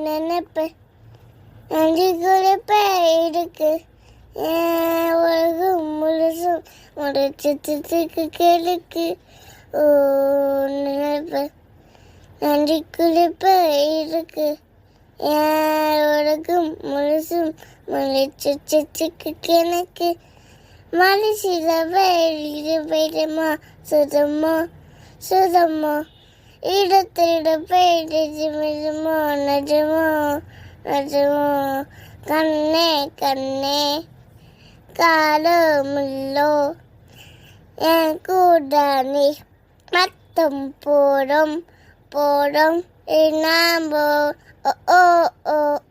நினைப்பேன் நன்றிக்குறிப்ப இருக்கு உலகம் முழுசும் ஒரு சித்தத்துக்கு கிழக்கு ஓ நினைப்பேன் நன்றிக்குறிப்ப இருக்கு உலகம் முழுசும் முளைச்சுக்கு கிணக்கு மனுஷிலவே போயிடுமா சுதமா சுதமா இடத்திட போயிடுமா நஜமா நஜமா கண்ணே கண்ணே காலமில்லோ என் கூட நீ மத்தம் போடும் போடும் நாம்போ ஓ ஓ ஓ